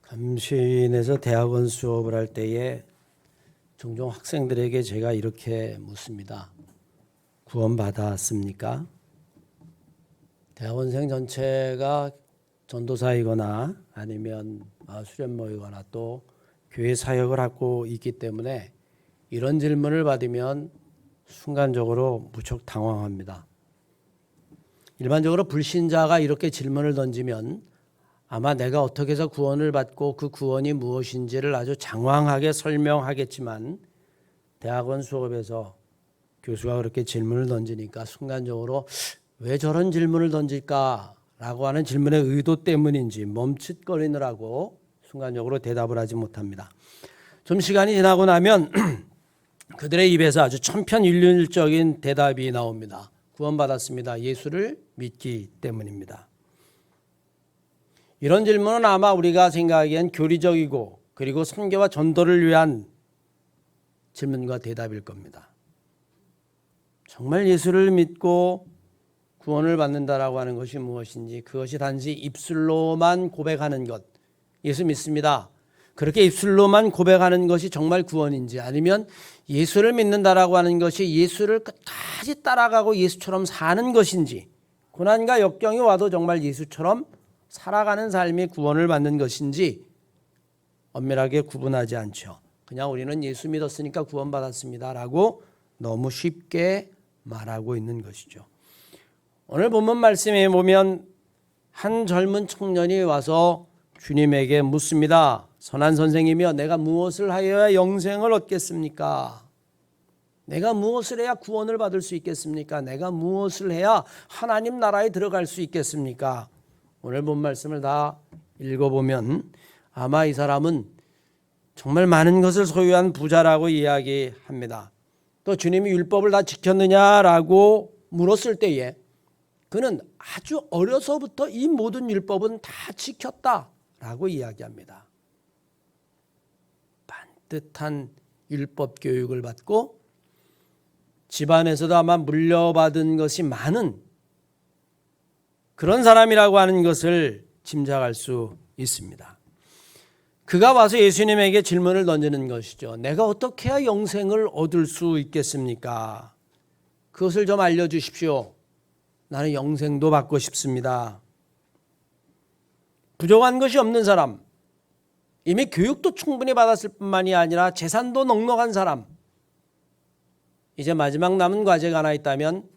감시인에서 대학원 수업을 할 때에 종종 학생들에게 제가 이렇게 묻습니다. 구원받았습니까? 대학원생 전체가 전도사이거나 아니면 수련모이거나 또 교회 사역을 하고 있기 때문에 이런 질문을 받으면 순간적으로 무척 당황합니다. 일반적으로 불신자가 이렇게 질문을 던지면 아마 내가 어떻게 해서 구원을 받고 그 구원이 무엇인지를 아주 장황하게 설명하겠지만 대학원 수업에서 교수가 그렇게 질문을 던지니까 순간적으로 왜 저런 질문을 던질까라고 하는 질문의 의도 때문인지 멈칫거리느라고 순간적으로 대답을 하지 못합니다. 좀 시간이 지나고 나면 그들의 입에서 아주 천편일률적인 대답이 나옵니다. 구원받았습니다. 예수를 믿기 때문입니다. 이런 질문은 아마 우리가 생각하기엔 교리적이고 그리고 선교와 전도를 위한 질문과 대답일 겁니다. 정말 예수를 믿고 구원을 받는다라고 하는 것이 무엇인지, 그것이 단지 입술로만 고백하는 것, 예수 믿습니다. 그렇게 입술로만 고백하는 것이 정말 구원인지, 아니면 예수를 믿는다라고 하는 것이 예수를 끝까지 따라가고 예수처럼 사는 것인지, 고난과 역경이 와도 정말 예수처럼 살아가는 삶이 구원을 받는 것인지 엄밀하게 구분하지 않죠. 그냥 우리는 예수 믿었으니까 구원받았습니다라고 너무 쉽게 말하고 있는 것이죠. 오늘 본문 말씀에 보면 한 젊은 청년이 와서 주님에게 묻습니다. 선한 선생이며 내가 무엇을 하여야 영생을 얻겠습니까? 내가 무엇을 해야 구원을 받을 수 있겠습니까? 내가 무엇을 해야 하나님 나라에 들어갈 수 있겠습니까? 오늘 본 말씀을 다 읽어보면 아마 이 사람은 정말 많은 것을 소유한 부자라고 이야기합니다. 또 주님이 율법을 다 지켰느냐라고 물었을 때에 그는 아주 어려서부터 이 모든 율법은 다 지켰다라고 이야기합니다. 반듯한 율법 교육을 받고 집안에서도 아마 물려받은 것이 많은 그런 사람이라고 하는 것을 짐작할 수 있습니다. 그가 와서 예수님에게 질문을 던지는 것이죠. 내가 어떻게 해야 영생을 얻을 수 있겠습니까? 그것을 좀 알려주십시오. 나는 영생도 받고 싶습니다. 부족한 것이 없는 사람, 이미 교육도 충분히 받았을 뿐만이 아니라 재산도 넉넉한 사람, 이제 마지막 남은 과제가 하나 있다면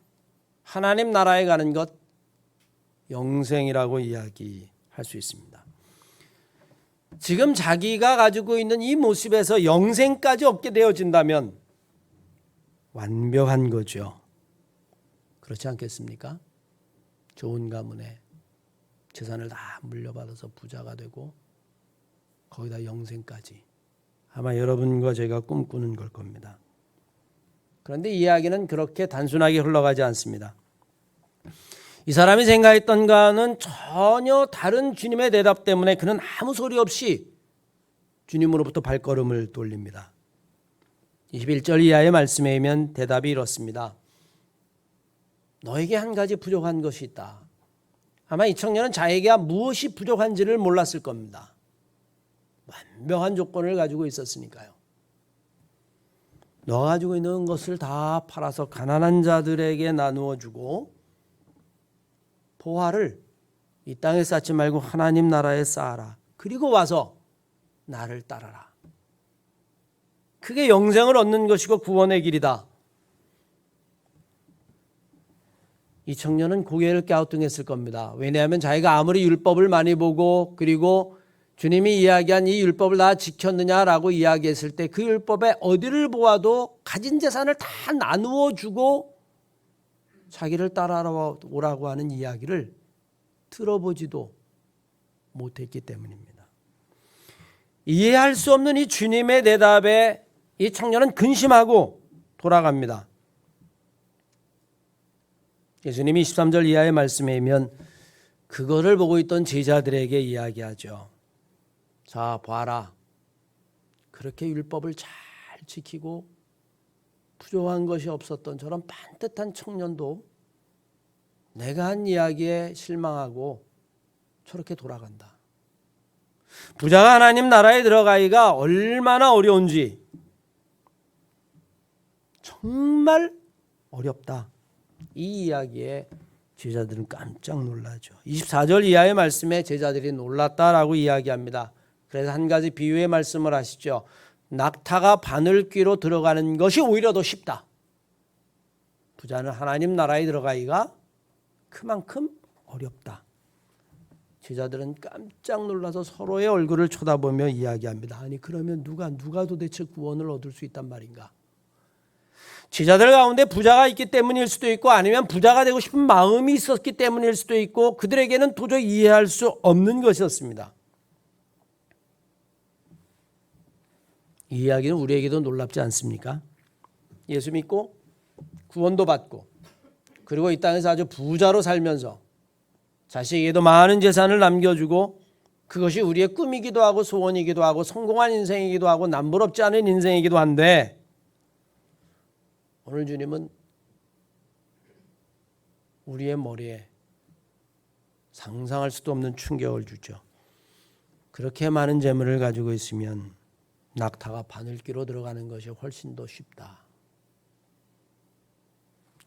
하나님 나라에 가는 것, 영생이라고 이야기할 수 있습니다. 지금 자기가 가지고 있는 이 모습에서 영생까지 얻게 되어진다면 완벽한 거죠. 그렇지 않겠습니까? 좋은 가문에 재산을 다 물려받아서 부자가 되고 거기다 영생까지. 아마 여러분과 제가 꿈꾸는 걸 겁니다. 그런데 이야기는 그렇게 단순하게 흘러가지 않습니다. 이 사람이 생각했던 것과는 전혀 다른 주님의 대답 때문에 그는 아무 소리 없이 주님으로부터 발걸음을 돌립니다. 21절 이하의 말씀에 의하면 대답이 이렇습니다. 너에게 한 가지 부족한 것이 있다. 아마 이 청년은 자에게 무엇이 부족한지를 몰랐을 겁니다. 완벽한 조건을 가지고 있었으니까요. 너 가지고 있는 것을 다 팔아서 가난한 자들에게 나누어 주고 보화를 이 땅에 쌓지 말고 하나님 나라에 쌓아라. 그리고 와서 나를 따라라. 그게 영생을 얻는 것이고 구원의 길이다. 이 청년은 고개를 갸우뚱했을 겁니다. 왜냐하면 자기가 아무리 율법을 많이 보고 그리고 주님이 이야기한 이 율법을 다 지켰느냐라고 이야기했을 때 그 율법에 어디를 보아도 가진 재산을 다 나누어 주고 자기를 따라오라고 하는 이야기를 들어보지도 못했기 때문입니다. 이해할 수 없는 이 주님의 대답에 이 청년은 근심하고 돌아갑니다. 예수님이 23절 이하의 말씀에 의하면 그거를 보고 있던 제자들에게 이야기하죠. 자, 봐라. 그렇게 율법을 잘 지키고 부족한 것이 없었던 저런 반듯한 청년도 내가 한 이야기에 실망하고 저렇게 돌아간다. 부자가 하나님 나라에 들어가기가 얼마나 어려운지 정말 어렵다. 이 이야기에 제자들은 깜짝 놀라죠. 24절 이하의 말씀에 제자들이 놀랐다라고 이야기합니다. 그래서 한 가지 비유의 말씀을 하시죠. 낙타가 바늘귀로 들어가는 것이 오히려 더 쉽다. 부자는 하나님 나라에 들어가기가 그만큼 어렵다. 제자들은 깜짝 놀라서 서로의 얼굴을 쳐다보며 이야기합니다. 아니 그러면 누가 도대체 구원을 얻을 수 있단 말인가? 제자들 가운데 부자가 있기 때문일 수도 있고 아니면 부자가 되고 싶은 마음이 있었기 때문일 수도 있고 그들에게는 도저히 이해할 수 없는 것이었습니다. 이 이야기는 우리에게도 놀랍지 않습니까? 예수 믿고 구원도 받고 그리고 이 땅에서 아주 부자로 살면서 자식에게도 많은 재산을 남겨주고 그것이 우리의 꿈이기도 하고 소원이기도 하고 성공한 인생이기도 하고 남부럽지 않은 인생이기도 한데 오늘 주님은 우리의 머리에 상상할 수도 없는 충격을 주죠. 그렇게 많은 재물을 가지고 있으면 낙타가 바늘귀로 들어가는 것이 훨씬 더 쉽다.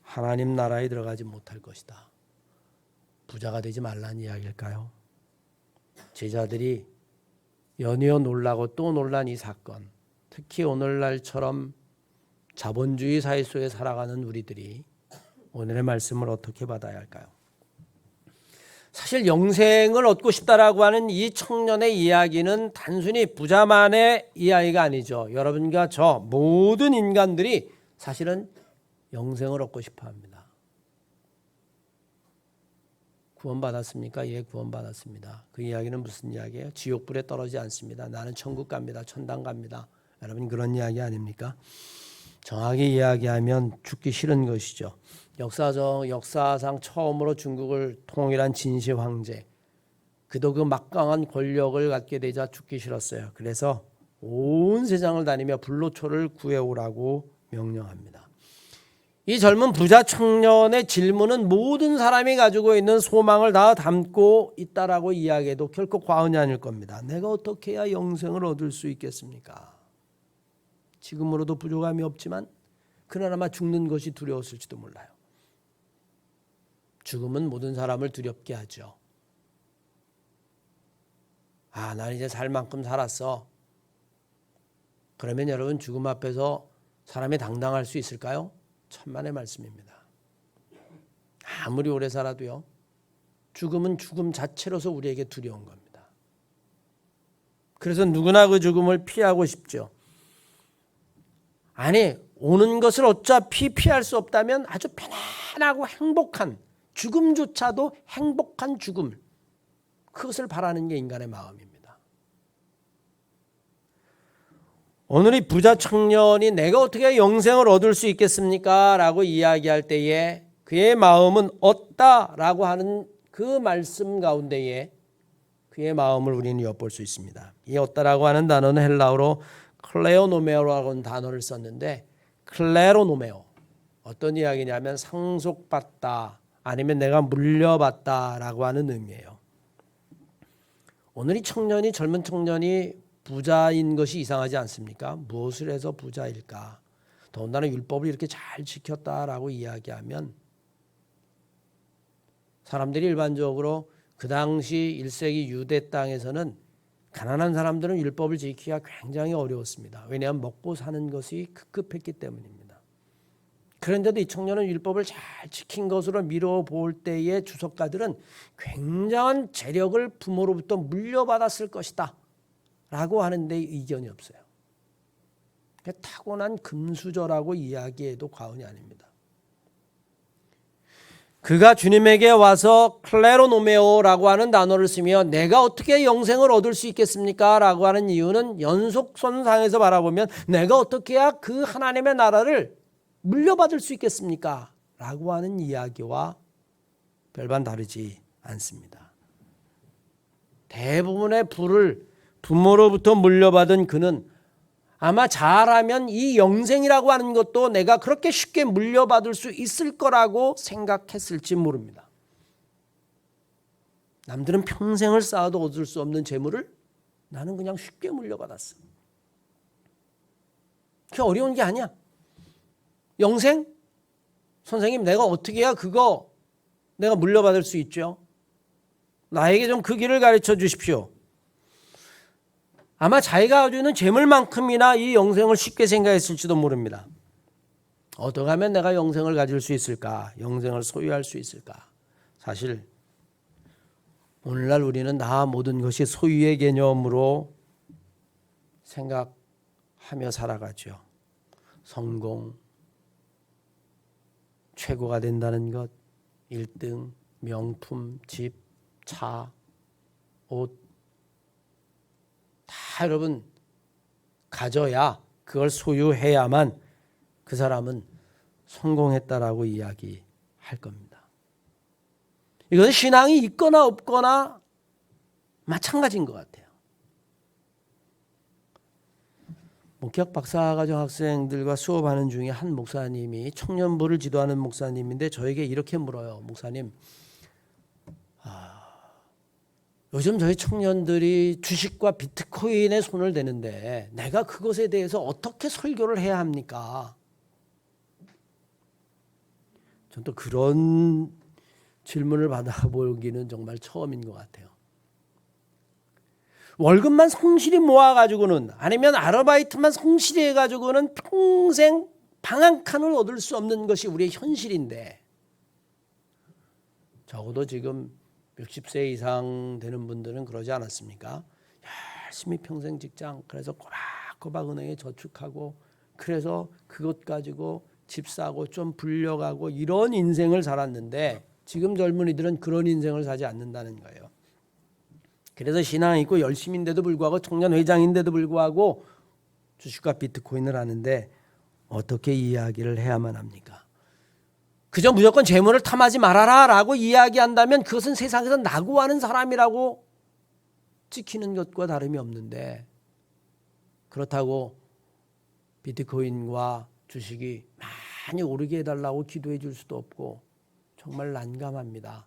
하나님 나라에 들어가지 못할 것이다. 부자가 되지 말라는 이야기일까요? 제자들이 연이어 놀라고 또 놀란 이 사건, 특히 오늘날처럼 자본주의 사회 속에 살아가는 우리들이 오늘의 말씀을 어떻게 받아야 할까요? 사실 영생을 얻고 싶다라고 하는 이 청년의 이야기는 단순히 부자만의 이야기가 아니죠. 여러분과 저 모든 인간들이 사실은 영생을 얻고 싶어 합니다. 구원받았습니까? 예, 구원받았습니다. 그 이야기는 무슨 이야기예요? 지옥불에 떨어지지 않습니다. 나는 천국 갑니다. 천당 갑니다. 여러분 그런 이야기 아닙니까? 정확히 이야기하면 죽기 싫은 것이죠. 역사상 처음으로 중국을 통일한 진시 황제. 그도 그 막강한 권력을 갖게 되자 죽기 싫었어요. 그래서 온 세상을 다니며 불로초를 구해오라고 명령합니다. 이 젊은 부자 청년의 질문은 모든 사람이 가지고 있는 소망을 다 담고 있다라고 이야기해도 결코 과언이 아닐 겁니다. 내가 어떻게 해야 영생을 얻을 수 있겠습니까? 지금으로도 부족함이 없지만 그나마 죽는 것이 두려웠을지도 몰라요. 죽음은 모든 사람을 두렵게 하죠. 아, 난 이제 살 만큼 살았어. 그러면 여러분 죽음 앞에서 사람이 당당할 수 있을까요? 천만의 말씀입니다. 아무리 오래 살아도요. 죽음은 죽음 자체로서 우리에게 두려운 겁니다. 그래서 누구나 그 죽음을 피하고 싶죠. 아니 오는 것을 어차피 피할 수 없다면 아주 편안하고 행복한 죽음조차도 행복한 죽음 그것을 바라는 게 인간의 마음입니다. 오늘 이 부자 청년이 내가 어떻게 영생을 얻을 수 있겠습니까? 라고 이야기할 때에 그의 마음은 얻다라고 하는 그 말씀 가운데에 그의 마음을 우리는 엿볼 수 있습니다. 이 얻다라고 하는 단어는 헬라어로 클레오노메오라고 하는 단어를 썼는데 클레로노메오 어떤 이야기냐면 상속받다 아니면 내가 물려받다라고 하는 의미예요. 오늘 이 청년이 젊은 청년이 부자인 것이 이상하지 않습니까? 무엇을 해서 부자일까? 더군다나 율법을 이렇게 잘 지켰다라고 이야기하면 사람들이 일반적으로 그 당시 1세기 유대 땅에서는 가난한 사람들은 율법을 지키기가 굉장히 어려웠습니다. 왜냐하면 먹고 사는 것이 급급했기 때문입니다. 그런데도 이 청년은 율법을 잘 지킨 것으로 미뤄볼 때의 주석가들은 굉장한 재력을 부모로부터 물려받았을 것이다 라고 하는데 의견이 없어요. 타고난 금수저라고 이야기해도 과언이 아닙니다. 그가 주님에게 와서 클레로노메오라고 하는 단어를 쓰며 내가 어떻게 영생을 얻을 수 있겠습니까? 라고 하는 이유는 연속선상에서 바라보면 내가 어떻게 해야 그 하나님의 나라를 물려받을 수 있겠습니까? 라고 하는 이야기와 별반 다르지 않습니다. 대부분의 부를 부모로부터 물려받은 그는 아마 잘하면 이 영생이라고 하는 것도 내가 그렇게 쉽게 물려받을 수 있을 거라고 생각했을지 모릅니다. 남들은 평생을 쌓아도 얻을 수 없는 재물을 나는 그냥 쉽게 물려받았어. 그게 어려운 게 아니야. 영생? 선생님, 내가 어떻게 해야 그거 내가 물려받을 수 있죠? 나에게 좀 그 길을 가르쳐 주십시오. 아마 자기가 가지고 있는 재물만큼이나 이 영생을 쉽게 생각했을지도 모릅니다. 어떻게 하면 내가 영생을 가질 수 있을까? 영생을 소유할 수 있을까? 사실 오늘날 우리는 다 모든 것이 소유의 개념으로 생각하며 살아가죠. 성공, 최고가 된다는 것, 1등, 명품, 집, 차, 옷 다 여러분 가져야 그걸 소유해야만 그 사람은 성공했다라고 이야기할 겁니다. 이것은 신앙이 있거나 없거나 마찬가지인 것 같아요. 목회학 박사과정 학생들과 수업하는 중에 한 목사님이 청년부를 지도하는 목사님인데 저에게 이렇게 물어요. 목사님, 요즘 저희 청년들이 주식과 비트코인에 손을 대는데 내가 그것에 대해서 어떻게 설교를 해야 합니까? 전 또 그런 질문을 받아보기는 정말 처음인 것 같아요. 월급만 성실히 모아가지고는 아니면 아르바이트만 성실히 해가지고는 평생 방 한 칸을 얻을 수 없는 것이 우리의 현실인데 적어도 지금 60세 이상 되는 분들은 그러지 않았습니까? 열심히 평생 직장, 그래서 꼬박꼬박 은행에 저축하고 그래서 그것 가지고 집 사고 좀 불려가고 이런 인생을 살았는데 지금 젊은이들은 그런 인생을 사지 않는다는 거예요. 그래서 신앙 있고 열심인데도 불구하고 청년회장인데도 불구하고 주식과 비트코인을 하는데 어떻게 이야기를 해야만 합니까? 그저 무조건 재물을 탐하지 말아라 라고 이야기한다면 그것은 세상에서 낙오하는 사람이라고 찍히는 것과 다름이 없는데 그렇다고 비트코인과 주식이 많이 오르게 해달라고 기도해 줄 수도 없고 정말 난감합니다.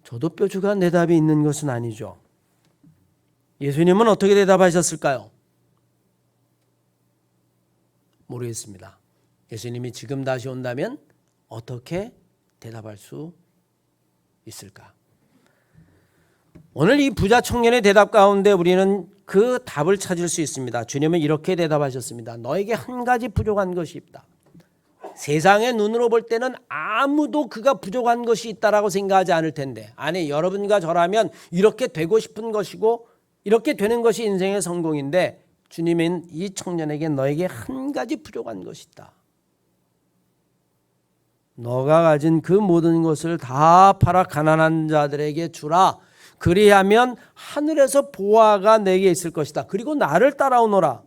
저도 뾰족한 대답이 있는 것은 아니죠. 예수님은 어떻게 대답하셨을까요? 모르겠습니다. 예수님이 지금 다시 온다면 어떻게 대답할 수 있을까? 오늘 이 부자 청년의 대답 가운데 우리는 그 답을 찾을 수 있습니다. 주님은 이렇게 대답하셨습니다. 너에게 한 가지 부족한 것이 있다. 세상의 눈으로 볼 때는 아무도 그가 부족한 것이 있다라고 생각하지 않을 텐데 아니 여러분과 저라면 이렇게 되고 싶은 것이고 이렇게 되는 것이 인생의 성공인데 주님은 이 청년에게 너에게 한 가지 부족한 것이 있다. 너가 가진 그 모든 것을 다 팔아 가난한 자들에게 주라. 그리하면 하늘에서 보화가 내게 있을 것이다. 그리고 나를 따라오너라.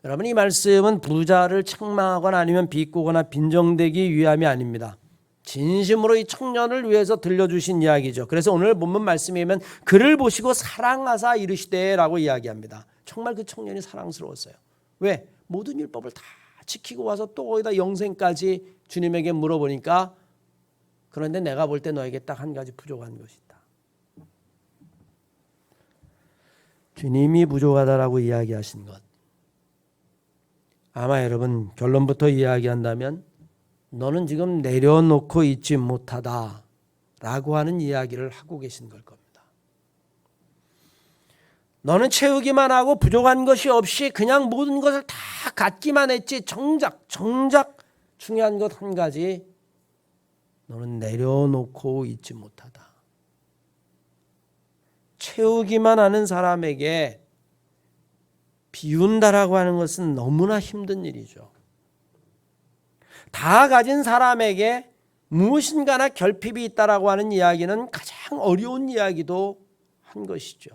여러분 이 말씀은 부자를 책망하거나 아니면 비꼬거나 빈정대기 위함이 아닙니다. 진심으로 이 청년을 위해서 들려주신 이야기죠. 그래서 오늘 본문 말씀에 보면 그를 보시고 사랑하사 이르시되 라고 이야기합니다. 정말 그 청년이 사랑스러웠어요. 왜? 모든 율법을 다 지키고 와서 또 거기다 영생까지 주님에게 물어보니까 그런데 내가 볼 때 너에게 딱 한 가지 부족한 것이 있다. 주님이 부족하다라고 이야기하신 것. 아마 여러분 결론부터 이야기한다면 너는 지금 내려놓고 있지 못하다 라고 하는 이야기를 하고 계신 걸 겁니다. 너는 채우기만 하고 부족한 것이 없이 그냥 모든 것을 다 갖기만 했지 정작 중요한 것 한 가지 너는 내려놓고 있지 못하다. 채우기만 하는 사람에게 비운다라고 하는 것은 너무나 힘든 일이죠. 다 가진 사람에게 무엇인가나 결핍이 있다라고 하는 이야기는 가장 어려운 이야기도 한 것이죠.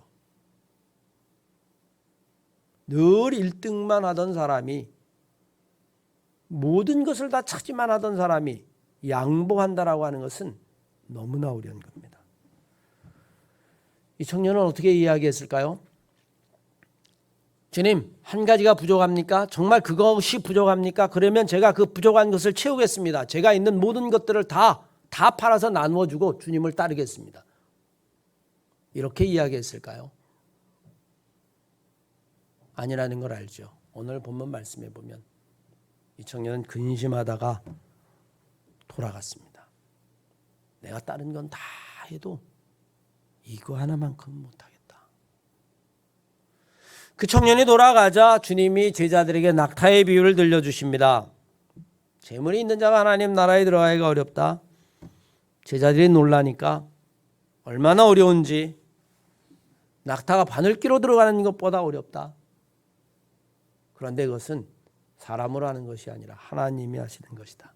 늘 1등만 하던 사람이 모든 것을 다 차지만 하던 사람이 양보한다라고 하는 것은 너무나 어려운 겁니다. 이 청년은 어떻게 이야기했을까요? 주님, 한 가지가 부족합니까? 정말 그것이 부족합니까? 그러면 제가 그 부족한 것을 채우겠습니다. 제가 있는 모든 것들을 다 팔아서 나누어주고 주님을 따르겠습니다. 이렇게 이야기했을까요? 아니라는 걸 알죠. 오늘 본문 말씀에 보면 이 청년은 근심하다가 돌아갔습니다. 내가 다른 건 다 해도 이거 하나만큼은 못하겠다. 그 청년이 돌아가자 주님이 제자들에게 낙타의 비유를 들려주십니다. 재물이 있는 자가 하나님 나라에 들어가기가 어렵다. 제자들이 놀라니까 얼마나 어려운지, 낙타가 바늘귀로 들어가는 것보다 어렵다. 그런데 그것은 사람으로 하는 것이 아니라 하나님이 하시는 것이다.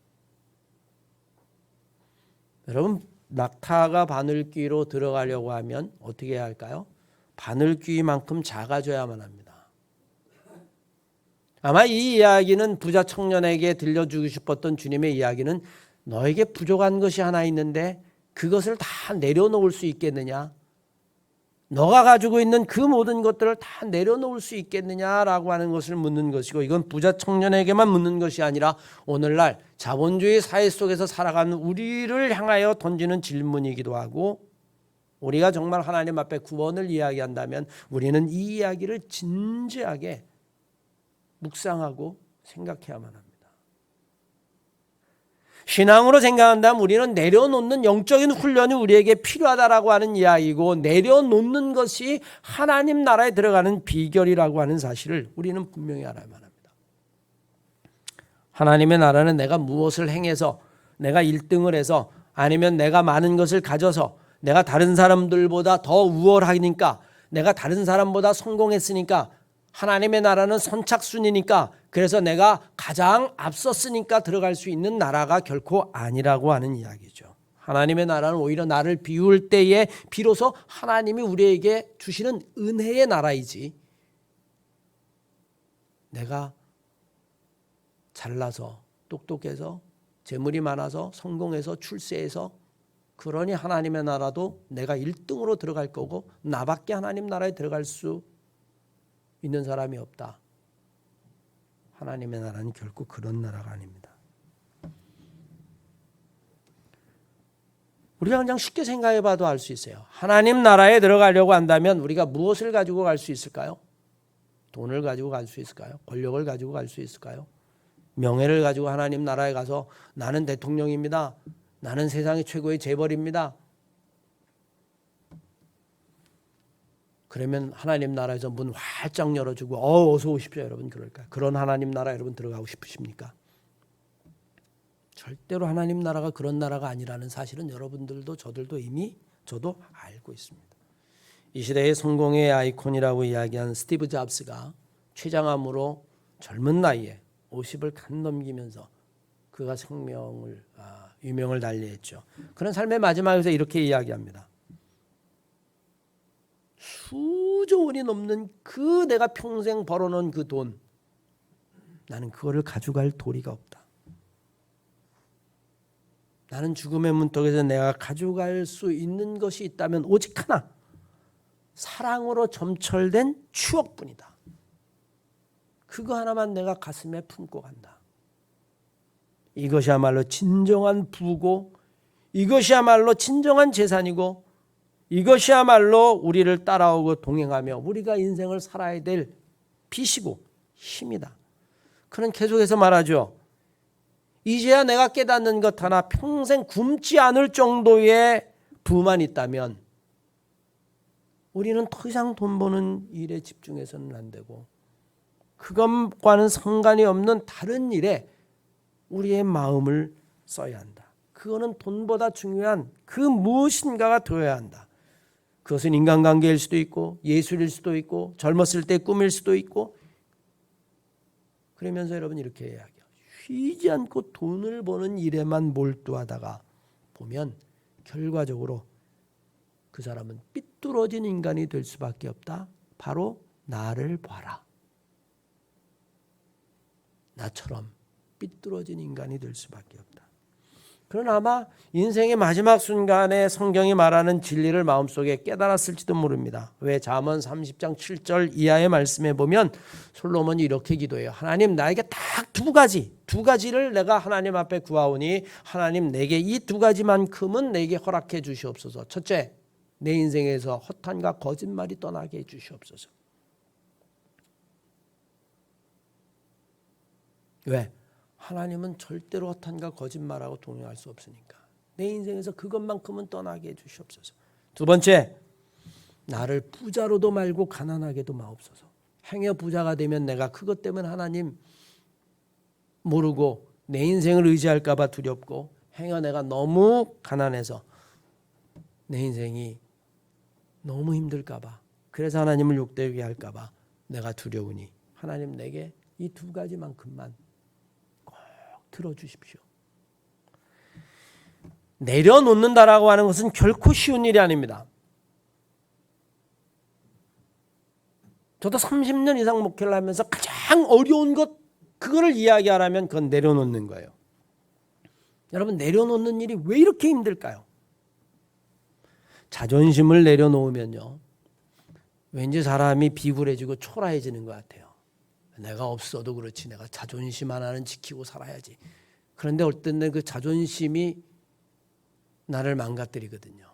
여러분, 낙타가 바늘귀로 들어가려고 하면 어떻게 해야 할까요? 바늘귀만큼 작아져야만 합니다. 아마 이 이야기는 부자 청년에게 들려주고 싶었던 주님의 이야기는 너에게 부족한 것이 하나 있는데 그것을 다 내려놓을 수 있겠느냐? 너가 가지고 있는 그 모든 것들을 다 내려놓을 수 있겠느냐라고 하는 것을 묻는 것이고, 이건 부자 청년에게만 묻는 것이 아니라 오늘날 자본주의 사회 속에서 살아가는 우리를 향하여 던지는 질문이기도 하고, 우리가 정말 하나님 앞에 구원을 이야기한다면 우리는 이 이야기를 진지하게 묵상하고 생각해야만 합니다. 신앙으로 생각한다면 우리는 내려놓는 영적인 훈련이 우리에게 필요하다라고 하는 이야기고, 내려놓는 것이 하나님 나라에 들어가는 비결이라고 하는 사실을 우리는 분명히 알아야만 합니다. 하나님의 나라는 내가 무엇을 행해서, 내가 1등을 해서, 아니면 내가 많은 것을 가져서, 내가 다른 사람들보다 더 우월하니까, 내가 다른 사람보다 성공했으니까, 하나님의 나라는 선착순이니까, 그래서 내가 가장 앞섰으니까 들어갈 수 있는 나라가 결코 아니라고 하는 이야기죠. 하나님의 나라는 오히려 나를 비울 때에 비로소 하나님이 우리에게 주시는 은혜의 나라이지, 내가 잘나서 똑똑해서 재물이 많아서 성공해서 출세해서 그러니 하나님의 나라도 내가 1등으로 들어갈 거고 나밖에 하나님 나라에 들어갈 수 있는 사람이 없다. 하나님의 나라는 결코 그런 나라가 아닙니다. 우리가 그냥 쉽게 생각해 봐도 알 수 있어요. 하나님 나라에 들어가려고 한다면 우리가 무엇을 가지고 갈 수 있을까요? 돈을 가지고 갈 수 있을까요? 권력을 가지고 갈 수 있을까요? 명예를 가지고 하나님 나라에 가서 나는 대통령입니다. 나는 세상의 최고의 재벌입니다. 그러면 하나님 나라에서 문 활짝 열어주고 어서 오십시오 여러분 그럴까요? 그런 하나님 나라 여러분 들어가고 싶으십니까? 절대로 하나님 나라가 그런 나라가 아니라는 사실은 여러분들도 저들도 이미 저도 알고 있습니다. 이 시대의 성공의 아이콘이라고 이야기한 스티브 잡스가 췌장암으로 젊은 나이에 50을 간 넘기면서 그가 유명을 달리했죠. 그런 삶의 마지막에서 이렇게 이야기합니다. 수조 원이 넘는 그 내가 평생 벌어놓은 그 돈, 나는 그거를 가져갈 도리가 없다. 나는 죽음의 문턱에서 내가 가져갈 수 있는 것이 있다면 오직 하나, 사랑으로 점철된 추억뿐이다. 그거 하나만 내가 가슴에 품고 간다. 이것이야말로 진정한 부고, 이것이야말로 진정한 재산이고, 이것이야말로 우리를 따라오고 동행하며 우리가 인생을 살아야 될 빛이고 힘이다. 그는 계속해서 말하죠. 이제야 내가 깨닫는 것 하나, 평생 굶지 않을 정도의 부만 있다면 우리는 더 이상 돈 버는 일에 집중해서는 안 되고, 그것과는 상관이 없는 다른 일에 우리의 마음을 써야 한다. 그거는 돈보다 중요한 그 무엇인가가 되어야 한다. 그것은 인간관계일 수도 있고 예술일 수도 있고 젊었을 때 꿈일 수도 있고, 그러면서 여러분 이렇게 이야기해요. 쉬지 않고 돈을 버는 일에만 몰두하다가 보면 결과적으로 그 사람은 삐뚤어진 인간이 될 수밖에 없다. 바로 나를 봐라. 나처럼 삐뚤어진 인간이 될 수밖에 없다. 그러나 아마 인생의 마지막 순간에 성경이 말하는 진리를 마음속에 깨달았을지도 모릅니다. 왜? 잠언 30장 7절 이하의 말씀에 보면 솔로몬이 이렇게 기도해요. 하나님, 나에게 딱 두 가지를 내가 하나님 앞에 구하오니 하나님 내게 이 두 가지만큼은 내게 허락해 주시옵소서. 첫째, 내 인생에서 허탄과 거짓말이 떠나게 해주시옵소서. 왜? 하나님은 절대로 허탄과 거짓말하고 동행할 수 없으니까. 내 인생에서 그것만큼은 떠나게 해주시옵소서. 두 번째, 나를 부자로도 말고 가난하게도 마옵소서. 행여 부자가 되면 내가 그것 때문에 하나님 모르고 내 인생을 의지할까 봐 두렵고, 행여 내가 너무 가난해서 내 인생이 너무 힘들까 봐, 그래서 하나님을 욕되게 할까 봐 내가 두려우니 하나님 내게 이 두 가지만큼만 꼭 들어주십시오. 내려놓는다라고 하는 것은 결코 쉬운 일이 아닙니다. 저도 30년 이상 목회를 하면서 가장 어려운 것, 그거를 이야기하라면 그건 내려놓는 거예요. 여러분, 내려놓는 일이 왜 이렇게 힘들까요? 자존심을 내려놓으면요, 왠지 사람이 비굴해지고 초라해지는 것 같아요. 내가 없어도 그렇지, 내가 자존심 하나는 지키고 살아야지. 그런데 어떤 때 그 자존심이 나를 망가뜨리거든요.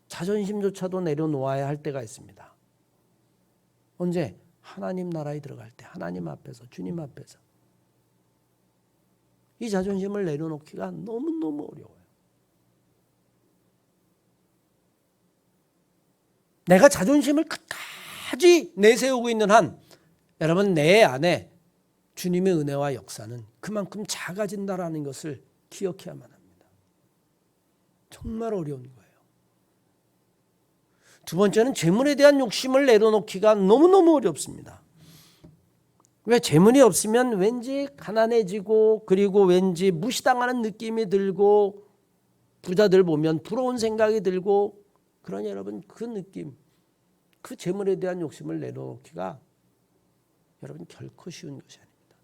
자존심조차도 내려놓아야 할 때가 있습니다. 언제? 하나님 나라에 들어갈 때, 하나님 앞에서, 주님 앞에서. 이 자존심을 내려놓기가 너무너무 어려워요. 내가 자존심을 끝까지 내세우고 있는 한, 여러분, 내 안에 주님의 은혜와 역사는 그만큼 작아진다라는 것을 기억해야만 합니다. 정말 어려운 거예요. 두 번째는 재물에 대한 욕심을 내려놓기가 너무너무 어렵습니다. 왜? 재물이 없으면 왠지 가난해지고, 그리고 왠지 무시당하는 느낌이 들고, 부자들 보면 부러운 생각이 들고, 그러니 여러분, 그 느낌, 그 재물에 대한 욕심을 내려놓기가 여러분 결코 쉬운 것이 아닙니다.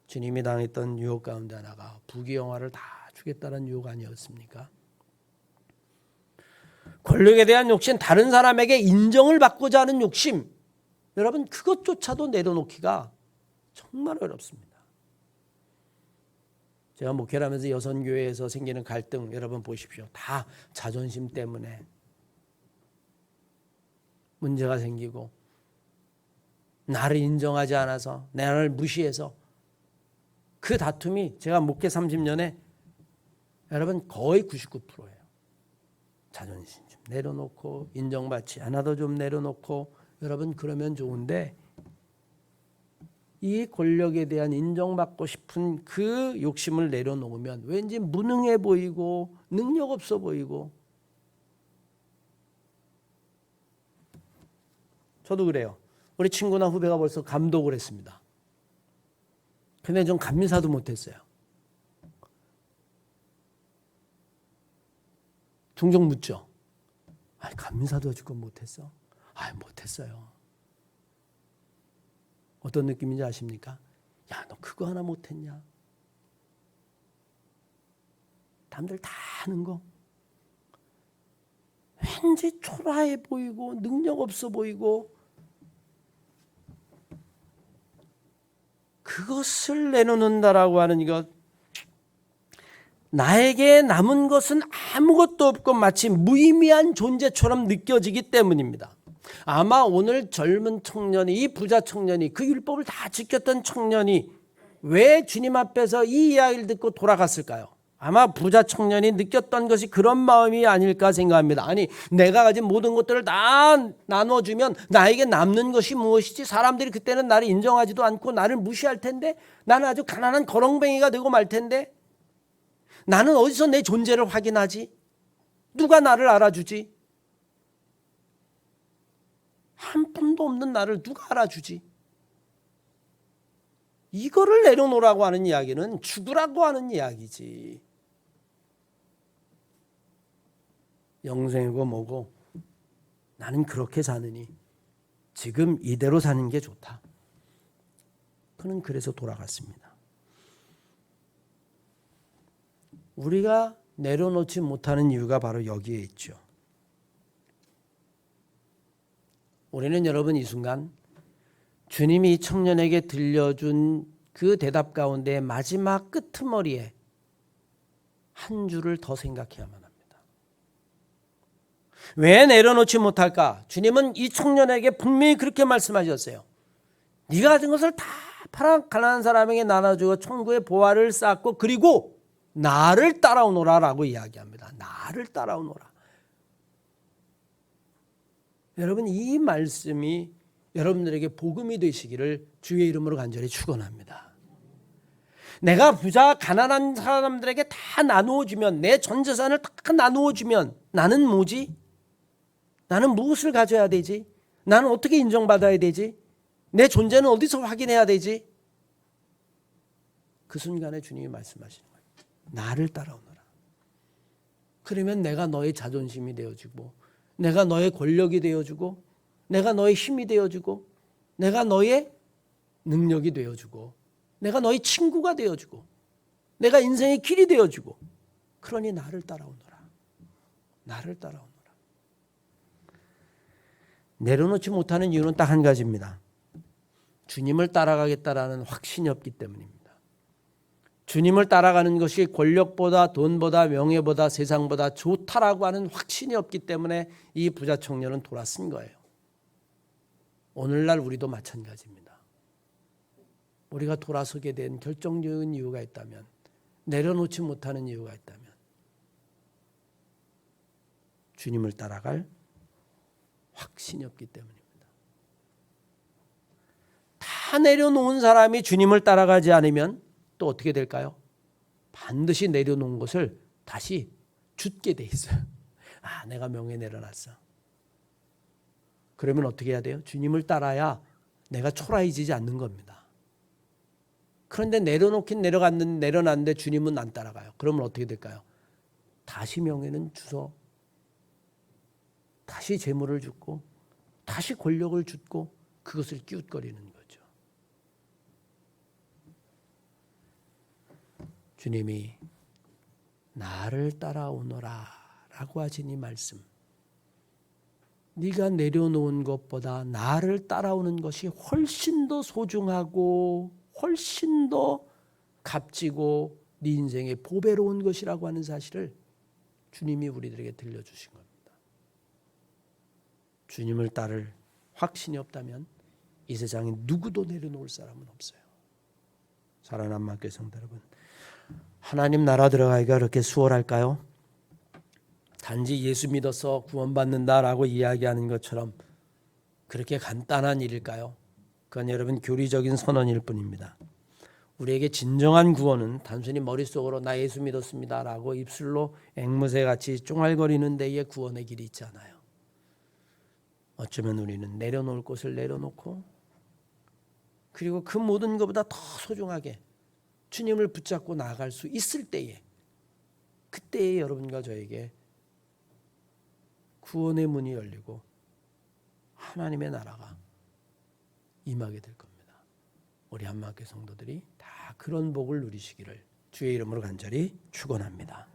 주님이 당했던 유혹 가운데 하나가 부귀영화를 다 주겠다는 유혹 아니었습니까? 권력에 대한 욕심, 다른 사람에게 인정을 받고자 하는 욕심, 여러분 그것조차도 내려놓기가 정말 어렵습니다. 제가 목회를 하면서 여선교회에서 생기는 갈등, 여러분 보십시오. 다 자존심 때문에 문제가 생기고, 나를 인정하지 않아서, 나를 무시해서, 그 다툼이 제가 목회 30년에 여러분 거의 99%예요. 자존심 좀 내려놓고, 인정받지 않아도 좀 내려놓고, 여러분 그러면 좋은데, 이 권력에 대한 인정받고 싶은 그 욕심을 내려놓으면 왠지 무능해 보이고 능력 없어 보이고. 저도 그래요. 우리 친구나 후배가 벌써 감독을 했습니다. 근데 좀 감리사도 못했어요. 종종 묻죠. 아니, 감리사도 아직 못했어? 아니, 못했어요. 어떤 느낌인지 아십니까? 야, 너 그거 하나 못했냐? 남들 다 하는 거. 왠지 초라해 보이고 능력 없어 보이고, 그것을 내놓는다라고 하는 것, 나에게 남은 것은 아무것도 없고 마치 무의미한 존재처럼 느껴지기 때문입니다. 아마 오늘 젊은 청년이, 이 부자 청년이, 그 율법을 다 지켰던 청년이 왜 주님 앞에서 이 이야기를 듣고 돌아갔을까요? 아마 부자 청년이 느꼈던 것이 그런 마음이 아닐까 생각합니다. 아니, 내가 가진 모든 것들을 다 나눠주면 나에게 남는 것이 무엇이지? 사람들이 그때는 나를 인정하지도 않고 나를 무시할 텐데, 나는 아주 가난한 거렁뱅이가 되고 말 텐데, 나는 어디서 내 존재를 확인하지? 누가 나를 알아주지? 한 푼도 없는 나를 누가 알아주지? 이거를 내려놓으라고 하는 이야기는 죽으라고 하는 이야기지. 영생이고 뭐고 나는 그렇게 사느니 지금 이대로 사는 게 좋다. 그는 그래서 돌아갔습니다. 우리가 내려놓지 못하는 이유가 바로 여기에 있죠. 우리는 여러분 이 순간 주님이 이 청년에게 들려준 그 대답 가운데 마지막 끄트머리에 한 줄을 더 생각해야만 합니다. 왜 내려놓지 못할까? 주님은 이 청년에게 분명히 그렇게 말씀하셨어요. 네가 가진 것을 다 팔아 가난한 사람에게 나눠주고 천국의 보화를 쌓고 그리고 나를 따라오너라 라고 이야기합니다. 나를 따라오너라. 여러분, 이 말씀이 여러분들에게 복음이 되시기를 주의 이름으로 간절히 축원합니다. 내가 부자 가난한 사람들에게 다 나누어 주면, 내 전 재산을 다 나누어 주면 나는 뭐지? 나는 무엇을 가져야 되지? 나는 어떻게 인정받아야 되지? 내 존재는 어디서 확인해야 되지? 그 순간에 주님이 말씀하시는 거예요. 나를 따라오너라. 그러면 내가 너의 자존심이 되어주고, 내가 너의 권력이 되어주고, 내가 너의 힘이 되어주고, 내가 너의 능력이 되어주고, 내가 너의 친구가 되어주고, 내가 인생의 길이 되어주고, 그러니 나를 따라오너라. 나를 따라오너라. 내려놓지 못하는 이유는 딱 한 가지입니다. 주님을 따라가겠다라는 확신이 없기 때문입니다. 주님을 따라가는 것이 권력보다 돈보다 명예보다 세상보다 좋다라고 하는 확신이 없기 때문에 이 부자 청년은 돌아선 거예요. 오늘날 우리도 마찬가지입니다. 우리가 돌아서게 된 결정적인 이유가 있다면, 내려놓지 못하는 이유가 있다면 주님을 따라갈 확신이 없기 때문입니다. 다 내려놓은 사람이 주님을 따라가지 않으면 또 어떻게 될까요? 반드시 내려놓은 것을 다시 줍게 돼 있어요. 아, 내가 명예 내려놨어. 그러면 어떻게 해야 돼요? 주님을 따라야 내가 초라해지지 않는 겁니다. 그런데 내려놓긴 내려놨는데 주님은 안 따라가요. 그러면 어떻게 될까요? 다시 명예는 주서, 다시 재물을 줍고, 다시 권력을 줍고, 그것을 끼웃거리는 거죠. 주님이 나를 따라오너라 라고 하신 이 말씀, 네가 내려놓은 것보다 나를 따라오는 것이 훨씬 더 소중하고 훨씬 더 값지고 네 인생에 보배로운 것이라고 하는 사실을 주님이 우리들에게 들려주신 겁니다. 주님을 따를 확신이 없다면 이 세상에 누구도 내려놓을 사람은 없어요. 사랑하는 한마음교회 성도 여러분, 하나님 나라 들어가기가 그렇게 수월할까요? 단지 예수 믿어서 구원받는다라고 이야기하는 것처럼 그렇게 간단한 일일까요? 그건 여러분 교리적인 선언일 뿐입니다. 우리에게 진정한 구원은 단순히 머릿속으로 나 예수 믿었습니다라고 입술로 앵무새같이 쫑알거리는 데에 구원의 길이 있지 않아요. 어쩌면 우리는 내려놓을 곳을 내려놓고, 그리고 그 모든 것보다 더 소중하게 주님을 붙잡고 나아갈 수 있을 때에, 그때에 여러분과 저에게 구원의 문이 열리고 하나님의 나라가 임하게 될 겁니다. 우리 한마음교회 성도들이 다 그런 복을 누리시기를 주의 이름으로 간절히 축원합니다.